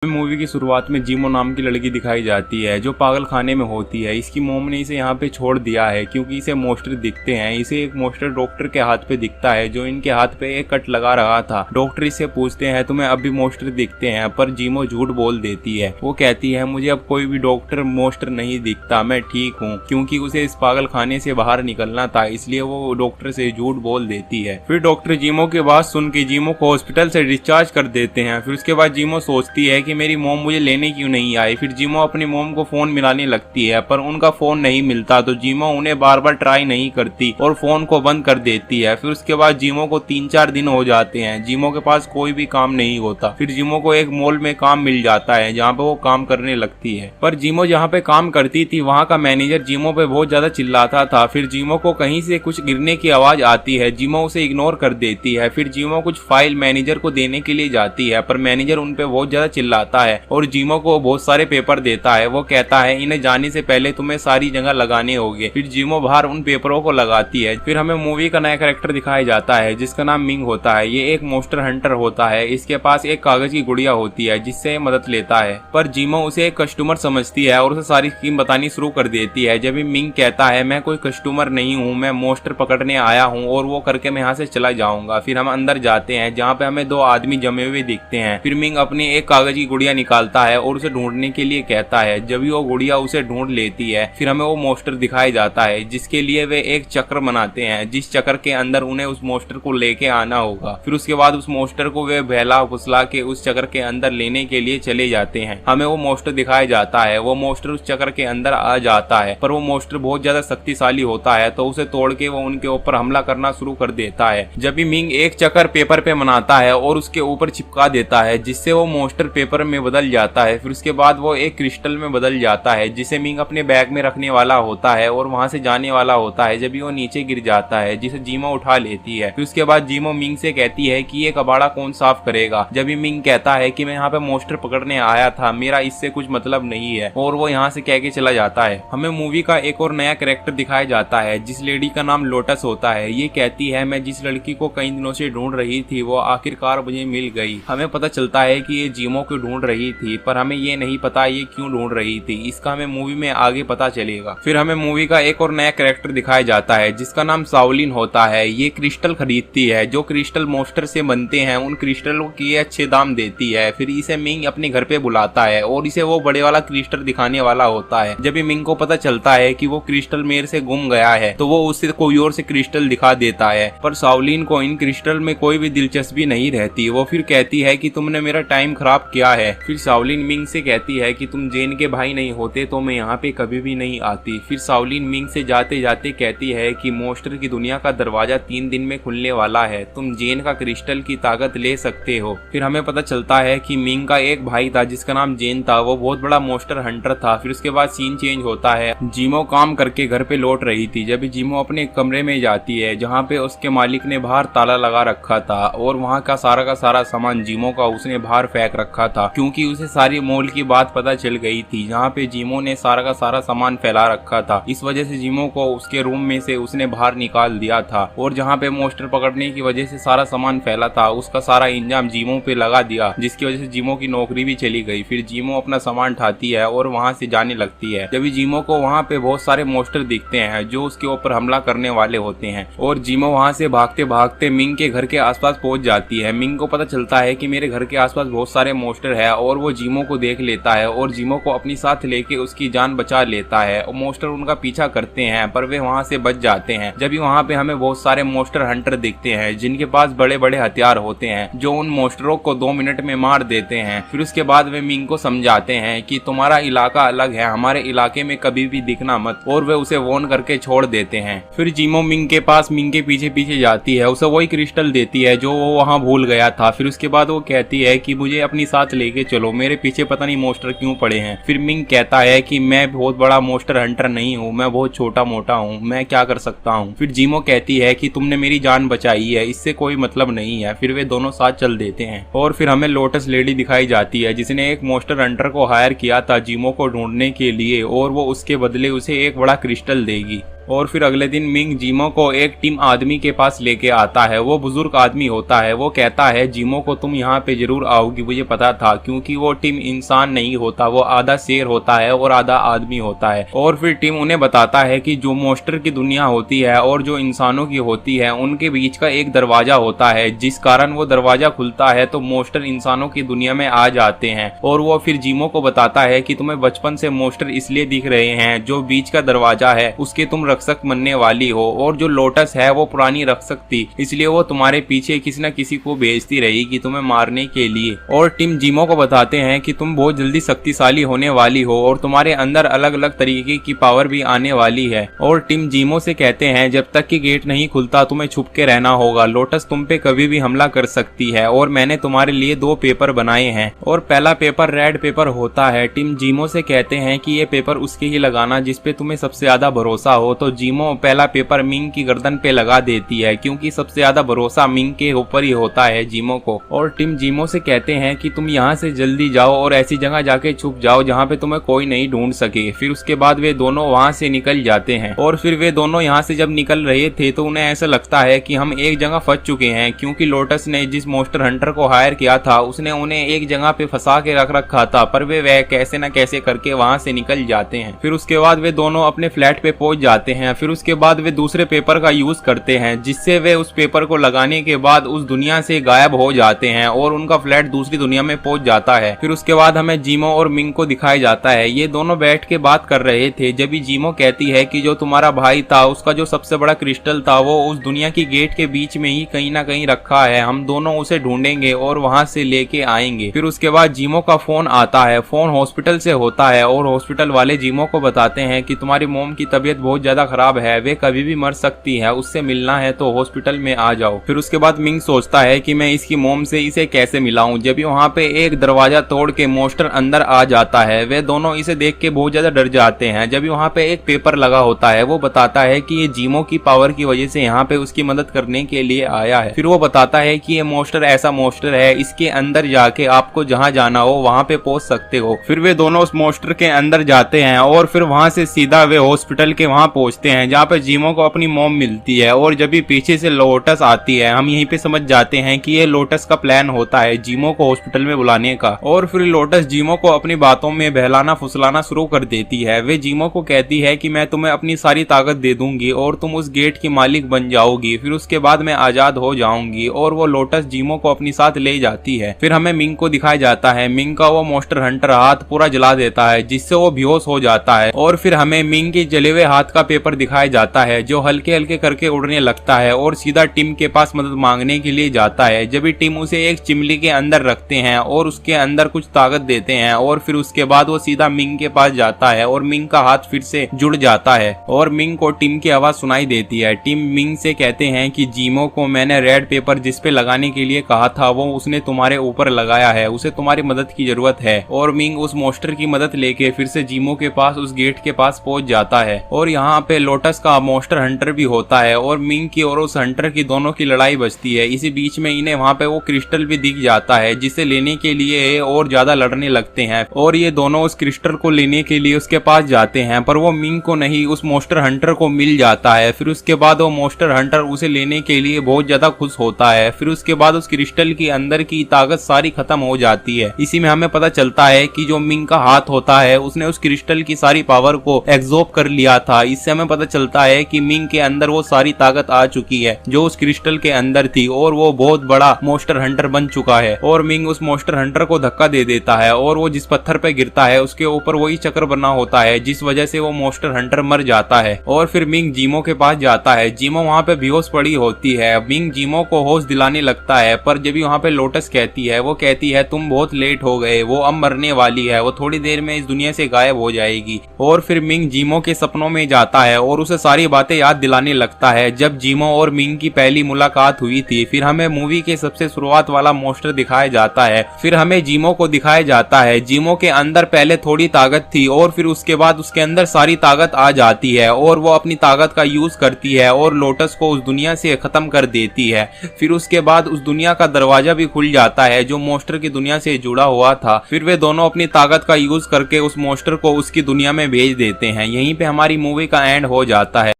Movie की शुरुआत में जीमो नाम की लड़की दिखाई जाती है जो पागल खाने में होती है। इसकी मोम ने इसे यहाँ पे छोड़ दिया है क्योंकि इसे मोस्टर दिखते हैं। इसे एक मोस्टर डॉक्टर के हाथ पे दिखता है जो इनके हाथ पे एक कट लगा रहा था। डॉक्टर इससे पूछते हैं तुम्हें अब भी मोस्टर दिखते हैं, पर जीमो झूठ बोल देती है। वो कहती है मुझे अब कोई भी डॉक्टर मोस्टर नहीं दिखता, मैं ठीक हूँ, क्योंकि उसे इस पागल खाने से बाहर निकलना था, इसलिए वो डॉक्टर से झूठ बोल देती है। फिर डॉक्टर जीमो की बात सुन के जीमो को हॉस्पिटल से डिस्चार्ज कर देते हैं। फिर उसके बाद जीमो सोचती है कि मेरी मोम मुझे लेने क्यों नहीं आई। फिर जीमो अपनी मोम को फोन मिलाने लगती है पर उनका फोन नहीं मिलता, तो जीमो उन्हें बार बार ट्राई नहीं करती और फोन को बंद कर देती है। फिर उसके बाद जीमो को 3-4 दिन हो जाते हैं। जीमो के पास कोई भी काम नहीं होता। फिर जीमो को एक मॉल में काम मिल जाता है जहाँ पे वो काम करने लगती है। पर जीमो जहाँ पे काम करती थी वहाँ का मैनेजर जीमो पे बहुत ज्यादा चिल्लाता था। फिर जीमो को कहीं से कुछ गिरने की आवाज आती है। जीमो उसे इग्नोर कर देती है। फिर जीमो कुछ फाइल मैनेजर को देने के लिए जाती है पर मैनेजर उन पे बहुत ज्यादा चिल्लाता है और जीमो को बहुत सारे पेपर देता है। वो कहता है इन्हें जाने से पहले तुम्हें सारी जगह लगाने होंगे। फिर जीमो बाहर उन पेपरों को लगाती है। फिर हमें मूवी का नया कैरेक्टर दिखाया जाता है जिसका नाम मिंग होता है। ये एक मोस्टर हंटर होता है। इसके पास एक कागज की गुड़िया होती है जिससे मदद लेता है, पर जीमो उसे एक कस्टमर समझती है और उसे सारी स्कीम बतानी शुरू कर देती है। जब भी मिंग कहता है मैं कोई कस्टमर नहीं हूँ, मैं मोस्टर पकड़ने आया हूँ और वो करके मैं यहाँ से चला जाऊंगा। फिर हम अंदर जाते हैं जहाँ पे हमें 2 आदमी जमे हुए दिखते हैं। फिर मिंग अपनी एक कागज की गुड़िया निकालता है और उसे ढूंढने के लिए कहता है। जब भी वो गुड़िया उसे ढूंढ लेती है फिर हमें वो मोस्टर दिखाया जाता है जिसके लिए वे एक चक्र बनाते हैं, जिस चक्र के अंदर उन्हें उस मोस्टर को लेके आना होगा। फिर उसके बाद उस मोस्टर को वे बहला फुसला के उस चक्र के अंदर लेने के लिए चले जाते हैं। हमें वो मोस्टर दिखाया जाता है। वो मोस्टर उस चक्र के अंदर आ जाता है पर वो मोस्टर बहुत ज्यादा शक्तिशाली होता है, तो उसे तोड़ के वो उनके ऊपर हमला करना शुरू कर देता है। जब भी मिंग एक चक्र पेपर पे बनाता है और उसके ऊपर चिपका देता है जिससे वो मोस्टर पेपर में बदल जाता है। फिर उसके बाद वो एक क्रिस्टल में बदल जाता है जिसे मिंग अपने बैग में रखने वाला होता है और वहां से जाने वाला होता है। जब भी वो नीचे गिर जाता है जिसे जीमो उठा लेती है। फिर उसके बाद जीमो मिंग से कहती है कि ये कबाड़ा कौन साफ करेगा। जब भी मिंग कहता है कि मैं यहाँ पे मोस्टर पकड़ने आया था, मेरा इससे कुछ मतलब नहीं है, और वो यहाँ से कह के चला जाता है। हमें मूवी का एक और नया कैरेक्टर दिखाया जाता है जिस लेडी का नाम लोटस होता है। ये कहती है मैं जिस लड़की को कई दिनों से ढूंढ रही थी वो आखिरकार मुझे मिल गई। हमें पता चलता है कि ये जीमो को ढूंढ रही थी पर हमें ये नहीं पता ये क्यों ढूंढ रही थी। इसका हमें मूवी में आगे पता चलेगा। फिर हमें मूवी का एक और नया कैरेक्टर दिखाया जाता है जिसका नाम साओलिन होता है। ये क्रिस्टल खरीदती है। जो क्रिस्टल मोस्टर से बनते हैं उन क्रिस्टलों की अच्छे दाम देती है। फिर इसे मिंग अपने घर पे बुलाता है और इसे वो बड़े वाला क्रिस्टल दिखाने वाला होता है। जब भी मिंग को पता चलता है कि वो क्रिस्टल मेरे से गुम गया है तो वो उससे कोई और से क्रिस्टल दिखा देता है, पर साओलिन को इन क्रिस्टल में कोई भी दिलचस्पी नहीं रहती। वो फिर कहती है कि तुमने मेरा टाइम खराब किया है। फिर साओलिन मिंग से कहती है कि तुम जेन के भाई नहीं होते तो मैं यहाँ पे कभी भी नहीं आती। फिर साओलिन मिंग से जाते जाते कहती है कि मोस्टर की दुनिया का दरवाजा 3 दिन में खुलने वाला है, तुम जेन का क्रिस्टल की ताकत ले सकते हो। फिर हमें पता चलता है कि मिंग का एक भाई था जिसका नाम जेन था। वो बहुत बड़ा मोस्टर हंटर था। फिर उसके बाद सीन चेंज होता है। जीमो काम करके घर पे लौट रही थी जब जीमो अपने कमरे में जाती है जहाँ पे उसके मालिक ने बाहर ताला लगा रखा था और वहाँ का सारा सामान जीमो का उसने बाहर फेंक रखा था क्योंकि उसे सारी मॉल की बात पता चल गई थी जहाँ पे जीमो ने सारा सामान फैला रखा था। इस वजह से जीमो को उसके रूम में से उसने बाहर निकाल दिया था और जहाँ पे मोस्टर पकड़ने की वजह से सारा सामान फैला था उसका सारा इंजाम जीमो पे लगा दिया, जिसकी वजह से जीमो की नौकरी भी चली गई। फिर जीमो अपना सामान उठाती है और वहाँ से जाने लगती है। जब जीमो को वहाँ पे बहुत सारे मोस्टर दिखते हैं जो उसके ऊपर हमला करने वाले होते हैं और जीमो वहाँ से भागते भागते मिंग के घर के आसपास पहुंच जाती है। मिंग को पता चलता है कि मेरे घर के आसपास बहुत सारे मोस्टर है और वो जीमो को देख लेता है और जीमो को अपनी साथ लेके उसकी जान बचा लेता है। और मोस्टर उनका पीछा करते हैं पर वे वहाँ से बच जाते हैं। जब भी वहाँ पे हमें बहुत सारे मोस्टर हंटर दिखते हैं जिनके पास बड़े बड़े हथियार होते हैं जो उन मोस्टरों को 2 मिनट में मार देते हैं। फिर उसके बाद वे मिंग को समझाते हैं कि तुम्हारा इलाका अलग है, हमारे इलाके में कभी भी दिखना मत, और वे उसे वॉर्न करके छोड़ देते हैं। फिर जीमो मिंग के पास मिंग के पीछे पीछे जाती है, उसे वही क्रिस्टल देती है जो वो वहाँ भूल गया था। फिर उसके बाद वो कहती है कि मुझे अपनी साथ लेके चलो, मेरे पीछे पता नहीं मोस्टर क्यों पड़े हैं। फिर मिंग कहता है कि मैं बहुत बड़ा मोस्टर हंटर नहीं हूँ, मैं बहुत छोटा मोटा हूँ, मैं क्या कर सकता हूँ। फिर जीमो कहती है कि तुमने मेरी जान बचाई है, इससे कोई मतलब नहीं है। फिर वे दोनों साथ चल देते हैं और फिर हमें लोटस लेडी दिखाई जाती है जिसने एक मोस्टर हंटर को हायर किया था जीमो को ढूंढने के लिए और वो उसके बदले उसे एक बड़ा क्रिस्टल देगी। और फिर अगले दिन मिंग जीमो को एक टीम आदमी के पास लेके आता है। वो बुजुर्ग आदमी होता है। वो कहता है जीमो को तुम यहाँ पे जरूर आओगी, मुझे पता था, क्योंकि वो टीम इंसान नहीं होता, वो आधा शेर होता है और आधा आदमी होता है। और फिर टीम उन्हें बताता है कि जो मॉन्स्टर की दुनिया होती है और जो इंसानों की होती है उनके बीच का एक दरवाजा होता है, जिस कारण वो दरवाजा खुलता है तो मॉन्स्टर इंसानों की दुनिया में आ जाते हैं। और वो फिर जीमो को बताता है कि तुम्हें बचपन से मॉन्स्टर इसलिए दिख रहे हैं, जो बीच का दरवाजा है उसके तुम रक्षक बनने वाली हो, और जो लोटस है वो पुरानी रक्षक थी, इसलिए वो तुम्हारे पीछे किसी न किसी को भेजती रहेगी तुम्हें मारने के लिए। और टीम जीमो को बताते हैं कि तुम बहुत जल्दी शक्तिशाली होने वाली हो और तुम्हारे अंदर अलग अलग तरीके की पावर भी आने वाली है। और टीम जीमो से कहते हैं जब तक कि गेट नहीं खुलता तुम्हें छुप के रहना होगा, लोटस तुम पे कभी भी हमला कर सकती है, और मैंने तुम्हारे लिए 2 पेपर बनाए हैं। और पहला पेपर रेड पेपर होता है। टीम जीमो से कहते हैं कि ये पेपर उसके ही लगाना जिसपे तुम्हें सबसे ज्यादा भरोसा हो। तो जीमो पहला पेपर मिंग की गर्दन पे लगा देती है, क्योंकि सबसे ज्यादा भरोसा मिंग के ऊपर ही होता है जीमो को। और टीम जीमो से कहते हैं कि तुम यहाँ से जल्दी जाओ और ऐसी जगह जाके छुप जाओ जहाँ पे तुम्हें कोई नहीं ढूंढ सके। फिर उसके बाद वे दोनों वहाँ से निकल जाते हैं। और फिर वे दोनों यहाँ से जब निकल रहे थे तो उन्हें ऐसा लगता है कि हम एक जगह फंस चुके हैं, क्योंकि लोटस ने जिस मॉन्स्टर हंटर को हायर किया था उसने उन्हें एक जगह पे फंसा के रख रखा था, पर वे वह कैसे न कैसे करके वहाँ से निकल जाते हैं। फिर उसके बाद वे दोनों अपने फ्लैट पे पहुंच जाते हैं। फिर उसके बाद वे दूसरे पेपर का यूज करते हैं, जिससे वे उस पेपर को लगाने के बाद उस दुनिया से गायब हो जाते हैं और उनका फ्लैट दूसरी दुनिया में पहुंच जाता है। फिर उसके बाद हमें जीमो और मिंग को दिखाया जाता है। ये दोनों बैठ के बात कर रहे थे। जब भी जीमो कहती है कि जो तुम्हारा भाई था उसका जो सबसे बड़ा क्रिस्टल था वो उस दुनिया की गेट के बीच में ही कहीं ना कहीं रखा है, हम दोनों उसे ढूंढेंगे और वहां से लेके आएंगे। फिर उसके बाद जीमो का फोन आता है। फोन हॉस्पिटल से होता है और हॉस्पिटल वाले जीमो को बताते हैं कि तुम्हारी मोम की तबीयत बहुत ज्यादा खराब है, वे कभी भी मर सकती है, उससे मिलना है तो हॉस्पिटल में आ जाओ। फिर उसके बाद मिंग सोचता है कि मैं इसकी मोम से इसे कैसे मिलाऊं। जब वहाँ पे एक दरवाजा तोड़ के मॉन्स्टर अंदर आ जाता है, वे दोनों इसे देख के बहुत ज्यादा डर जाते हैं। जब वहाँ पे एक पेपर लगा होता है वो बताता है कि ये जीमो की पावर की वजह से यहाँ पे उसकी मदद करने के लिए आया है। फिर वो बताता है कि ये मॉन्स्टर ऐसा मॉन्स्टर है, इसके अंदर जाके आपको जहाँ जाना हो वहाँ पे पहुंच सकते हो। फिर वे दोनों उस मॉन्स्टर के अंदर जाते हैं और फिर वहाँ से सीधा वे हॉस्पिटल के वहाँ पहुंचते हैं, जहाँ पे जीमो को अपनी मोम मिलती है। और जब भी पीछे से लोटस आती है हम यहीं पे समझ जाते हैं कि ये लोटस का प्लान होता है जीमो को हॉस्पिटल में बुलाने का। और फिर लोटस जीमो को अपनी बातों में बहलाना फुसलाना शुरू कर देती है। वे जीमो को कहती है कि मैं तुम्हें अपनी सारी ताकत दे दूंगी और तुम उस गेट की मालिक बन जाओगी, फिर उसके बाद मैं आजाद हो जाऊंगी। और वो लोटस जीमो को अपनी साथ ले जाती है। फिर हमें मिंग को दिखाया जाता है। मिंग का वो मॉन्स्टर हंटर हाथ पूरा जला देता है, जिससे वो बेहोश हो जाता है। और फिर हमें मिंग के जले हुए हाथ का पेपर दिखाया जाता है, जो हल्के हल्के करके उड़ने लगता है और सीधा टिम के पास मदद मांगने के लिए जाता है। जब भी टिम उसे एक चिमली के अंदर रखते हैं और उसके अंदर कुछ ताकत देते हैं, और फिर उसके बाद वो सीधा मिंग के पास जाता है और मिंग का हाथ फिर से जुड़ जाता है और मिंग को टिम की आवाज सुनाई देती है। टिम मिंग से कहते हैं कि जीमो को मैंने रेड पेपर जिस पे लगाने के लिए कहा था वो उसने तुम्हारे ऊपर लगाया है, उसे तुम्हारी मदद की जरूरत है। और मिंग उस मॉन्स्टर की मदद लेके फिर से जीमो के पास उस गेट के पास पहुंच जाता है। और यहाँ पे लोटस का मॉन्स्टर हंटर भी होता है और मिंग की और उस हंटर की दोनों की लड़ाई बचती है। इसी बीच में इन्हें वहाँ पे वो क्रिस्टल भी दिख जाता है, जिसे लेने के लिए और ज्यादा लड़ने लगते हैं। और ये दोनों उस क्रिस्टल को लेने के लिए उसके पास जाते हैं, पर वो मिंग को नहीं उस मॉन्स्टर हंटर को मिल जाता है। फिर उसके बाद वो मॉन्स्टर हंटर उसे लेने के लिए बहुत ज्यादा खुश होता है। फिर उसके बाद उस क्रिस्टल की अंदर की ताकत सारी खत्म हो जाती है। इसी में हमें पता चलता है कि जो मिंग का हाथ होता है उसने उस क्रिस्टल की सारी पावर को एब्जॉर्ब कर लिया था। इससे हमें पता चलता है कि मिंग के अंदर वो सारी ताकत आ चुकी है जो उस क्रिस्टल के अंदर थी, और वो बहुत बड़ा मॉन्स्टर हंटर बन चुका है। और मिंग उस मॉन्स्टर हंटर को धक्का दे देता है और वो जिस पत्थर पे गिरता है उसके ऊपर वही चक्र बना होता है, जिस वजह से वो मॉन्स्टर हंटर मर जाता है। और फिर मिंग जीमो के पास जाता है। जीमो वहाँ पे बेहोश पड़ी होती है। मिंग जीमो को होश दिलाने लगता है, पर जब भी वहाँ पे लोटस कहती है, वो कहती है तुम बहुत लेट हो गए, वो अब मरने वाली है, वो थोड़ी देर में इस दुनिया से गायब हो जाएगी। और फिर मिंग जीमो के सपनों में जाता है और उसे सारी बातें याद दिलाने लगता है जब जीमो और मिंग की पहली मुलाकात हुई थी। फिर हमें मूवी के सबसे शुरुआत वाला मॉन्स्टर दिखाया जाता है। फिर हमें जीमो को दिखाया जाता है। जीमो के अंदर पहले थोड़ी ताकत थी और फिर उसके बाद उसके अंदर सारी ताकत आ जाती है और वो अपनी ताकत का यूज करती है और लोटस को उस दुनिया से खत्म कर देती है। फिर उसके बाद उस दुनिया का दरवाजा भी खुल जाता है जो मॉन्स्टर की दुनिया से जुड़ा हुआ था। फिर वे दोनों अपनी ताकत का यूज करके उस मॉन्स्टर को उसकी दुनिया में भेज देते हैं। यहीं पे हमारी मूवी का एंड एंड हो जाता है।